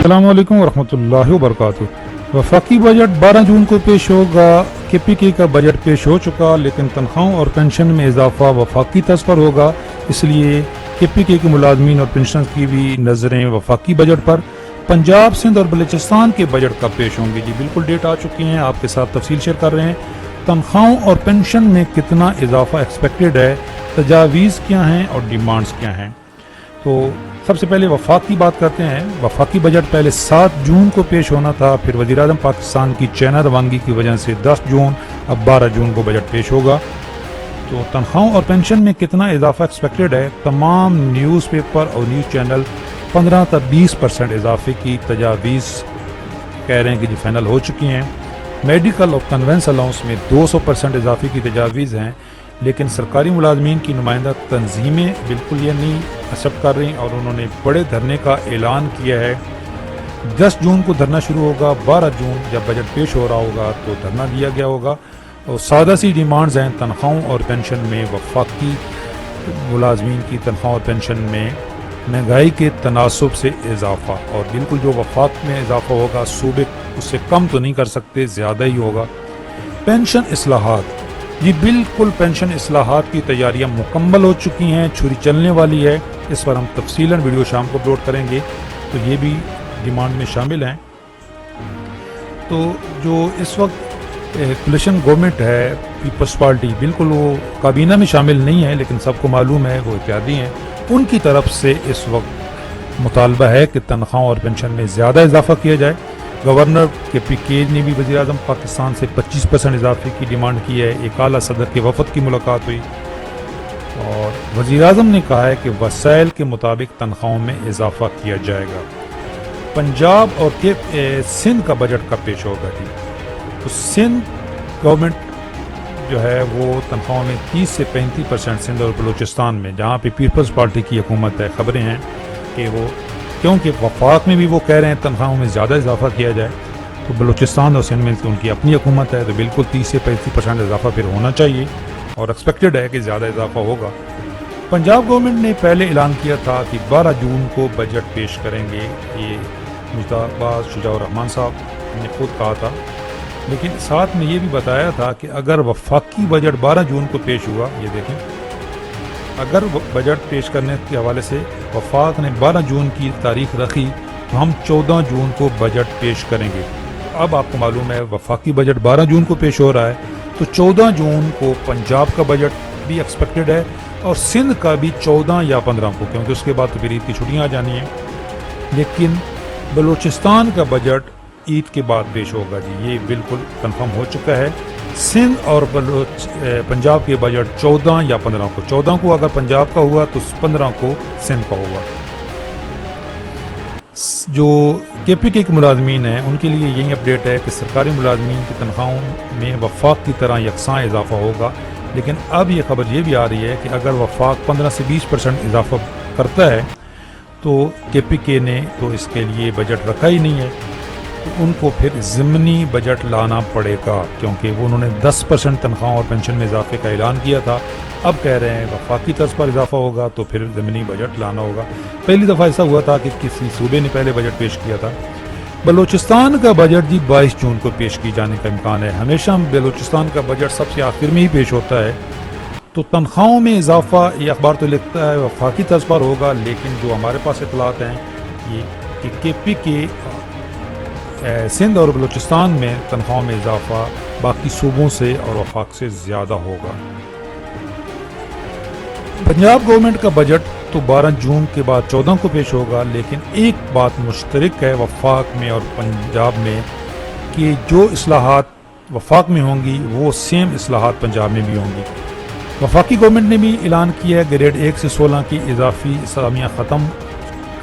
अस्सलाम वालेकुम वरहमतुल्लाहि वबरकातुहू। वफाकी बजट 12 जून को पेश होगा। KPK का बजट पेश हो चुका, लेकिन तनख्वाहों और पेंशन में इजाफा वफाकी तर्ज पर होगा। इसलिए KPK के मुलाजमीन और पेंशन की भी नज़रें वफाकी बजट पर। पंजाब, सिंध और बलूचिस्तान के बजट कब पेश होंगे? जी बिल्कुल, डेट आ चुकी हैं, आपके साथ तफसील शेयर कर रहे हैं। तनख्वाहों और पेंशन में कितना इजाफा एक्सपेक्टेड है, तजावीज़ क्या हैं और डिमांड्स क्या हैं। तो सबसे पहले वफाक की बात करते हैं। वफाकी बजट पहले 7 जून को पेश होना था, फिर वज़ीर-ए-आज़म पाकिस्तान की चाइना रवानगी की वजह से 10 जून, अब 12 जून को बजट पेश होगा। तो तनख्वाहों और पेंशन में कितना इजाफा एक्सपेक्टेड है? तमाम न्यूज़पेपर और न्यूज़ चैनल 15 से 20% इजाफे की तजावीज़ कह रहे हैं कि जी फाइनल हो चुकी हैं। मेडिकल और कन्वेंस अलाउंस में 200% इजाफे की तजावीज़ हैं, लेकिन सरकारी मुलाजमीन की नुमाइंदा तंजीमें बिल्कुल ये नहीं एक्सेप्ट कर रही और उन्होंने बड़े धरने का ऐलान किया है। 10 जून को धरना शुरू होगा, 12 जून जब बजट पेश हो रहा होगा तो धरना दिया गया होगा। और सादा सी डिमांड्स हैं तनख्वाहों और पेंशन में। वफाकी मुलाजमीन की तनख्वाह और पेंशन में महंगाई के तनासब से इजाफा, और बिल्कुल जो वफाक में इजाफा होगा सूबे उससे कम तो नहीं कर सकते, ज़्यादा ही होगा। पेंशन इस्लाहात, जी बिल्कुल पेंशन इस्लाहात की तैयारियां मुकम्मल हो चुकी हैं, छुरी चलने वाली है। इस पर हम तफसीलन वीडियो शाम को अपलोड करेंगे, तो ये भी डिमांड में शामिल हैं। तो जो इस वक्त कोलिशन गवर्नमेंट है पीपल्स पार्टी, बिल्कुल वो काबीना में शामिल नहीं है, लेकिन सबको मालूम है वो इत्यादी हैं। उनकी तरफ से इस वक्त मुतालबा है कि तनख्वाह और पेंशन में ज़्यादा इजाफा किया जाए। गवर्नर KPK ने भी वज़ीर-ए-आज़म पाकिस्तान से 25% इजाफे की डिमांड की है। एक आला सदर के वफद की मुलाकात हुई और वज़ीर-ए-आज़म ने कहा है कि वसाइल के मुताबिक तनख्वाहों में इजाफा किया जाएगा। पंजाब और सिंध का बजट कब पेश होगा? जी तो सिंध गवर्नमेंट जो है वो तनख्वाहों में 30 से 35%, सिंध और बलूचिस्तान में जहाँ पे पीपल्स पार्टी की हुकूमत है, खबरें हैं कि वो, क्योंकि वफाक में भी वो कह रहे हैं तनख्वाहों में ज़्यादा इजाफा किया जाए, तो बलूचिस्तान और सिंध में तो उनकी अपनी हुकूमत है, तो बिल्कुल 30 से 35% इजाफा फिर होना चाहिए और एक्सपेक्टेड है कि ज़्यादा इजाफा होगा। पंजाब गवर्नमेंट ने पहले ऐलान किया था कि 12 जून को बजट पेश करेंगे, ये मुश्ताबा शुजाउर रहमान साहब ने खुद कहा था, लेकिन साथ में ये भी बताया था कि अगर वफाकी बजट 12 जून को पेश हुआ, ये देखें, अगर बजट पेश करने के हवाले से वफाक ने 12 जून की तारीख रखी तो हम 14 जून को बजट पेश करेंगे। तो अब आपको मालूम है वफाकी बजट 12 जून को पेश हो रहा है, तो 14 जून को पंजाब का बजट भी एक्सपेक्टेड है और सिंध का भी 14 या 15 को, क्योंकि उसके बाद तो फिर ईद की छुट्टियाँ आ जानी हैं। लेकिन बलूचिस्तान का बजट ईद के बाद पेश होगा। जी ये बिल्कुल कंफर्म हो चुका है। सिंध और पंजाब के बजट 14 या 15 को, 14 को अगर पंजाब का हुआ तो 15 को सिंध का होगा। जो KPK के मुलाजमीन हैं उनके लिए यही अपडेट है कि सरकारी मुलाजमीन की तनख्वाहों में वफाक की तरह यकसां इजाफा होगा, लेकिन अब ये खबर ये भी आ रही है कि अगर वफाक 15 से 20% इजाफा करता है तो KPK ने तो इसके लिए बजट रखा ही नहीं है, तो उनको फिर ज़िमनी बजट लाना पड़ेगा, क्योंकि वो उन्होंने 10% तनख्वाह और पेंशन में इजाफे का ऐलान किया था। अब कह रहे हैं वफाकी तर्ज पर इजाफा होगा तो फिर ज़िमनी बजट लाना होगा। पहली दफ़ा ऐसा हुआ था कि किसी सूबे ने पहले बजट पेश किया था। बलूचिस्तान का बजट जी 22 जून को पेश की जाने का इम्कान है। हमेशा बलूचिस्तान का बजट सबसे आखिर में ही पेश होता है। तो तनख्वाहों में इजाफा ये अखबार तो लिखता है वफाकी तर्ज पर होगा, लेकिन जो हमारे पास इतलात हैं ये कि KPK सिंध और बलूचिस्तान में तनख्वाह में इजाफा बाकी सूबों से और वफाक से ज़्यादा होगा। पंजाब गवर्नमेंट का बजट तो 12 जून के बाद 14 को पेश होगा, लेकिन एक बात मुश्तरक है वफाक में और पंजाब में कि जो इस्लाहात वफाक में होंगी वो सेम इस्लाहात पंजाब में भी होंगी। वफाकी गवर्नमेंट ने भी ऐलान किया है ग्रेड 1 से 16 की इजाफी इस्लामियाँ ख़त्म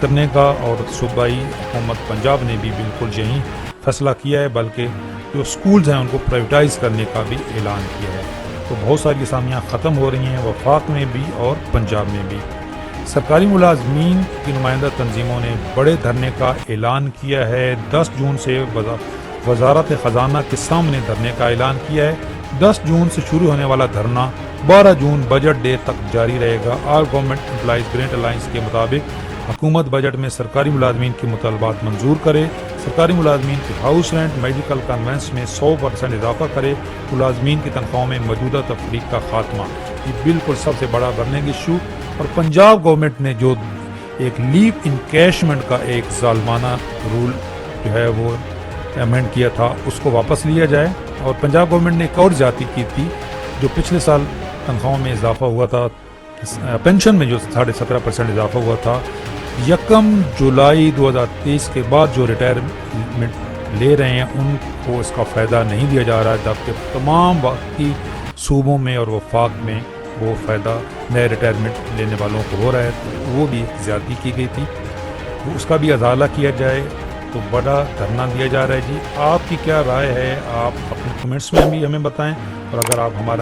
करने का, और सूबाई हुकूमत पंजाब ने भी बिल्कुल यही फैसला किया है, बल्कि जो स्कूल्स हैं उनको प्राइवेटाइज करने का भी ऐलान किया है। तो बहुत सारी इस्लामियाँ ख़त्म हो रही हैं वफाक में भी और पंजाब में भी। सरकारी मुलाजमीन की नुमाइंदा तंजीमों ने बड़े धरने का ऐलान किया है। 10 जून से वजारत ख़जाना के सामने धरने का ऐलान किया है। 10 जून से शुरू होने वाला धरना 12 जून बजट डे तक जारी रहेगा। All government employees grant alliance के मुताबिक حکومت بجٹ میں سرکاری ملازمین کے مطالبات منظور کرے، سرکاری ملازمین کے ہاؤس رینٹ میڈیکل کنوینس میں 100% اضافہ کرے، ملازمین کی تنخواہوں میں موجودہ تفریق کا خاتمہ۔ یہ بالکل سب سے بڑا برننگ ایشو۔ اور پنجاب گورنمنٹ نے جو ایک لیو انکیشمنٹ کا ایک ظالمانہ رول جو ہے وہ امینڈ کیا تھا، اس کو واپس لیا جائے۔ اور پنجاب گورنمنٹ نے ایک اور زیادتی کی تھی، جو پچھلے سال تنخواہوں میں اضافہ ہوا تھا، پینشن میں جو 17.5% اضافہ ہوا تھا، 1 جولائی 2023 کے بعد جو ریٹائرمنٹ لے رہے ہیں ان کو اس کا فائدہ نہیں دیا جا رہا ہے، جبکہ تمام باقی صوبوں میں اور وفاق میں وہ فائدہ نئے ریٹائرمنٹ لینے والوں کو ہو رہا ہے۔ تو وہ بھی ایک زیادتی کی گئی تھی، اس کا بھی ازالہ کیا جائے۔ تو بڑا دھرنا دیا جا رہا ہے جی۔ آپ کی کیا رائے ہے؟ آپ اپنے کمنٹس میں بھی ہمیں بتائیں، اور اگر آپ ہمارا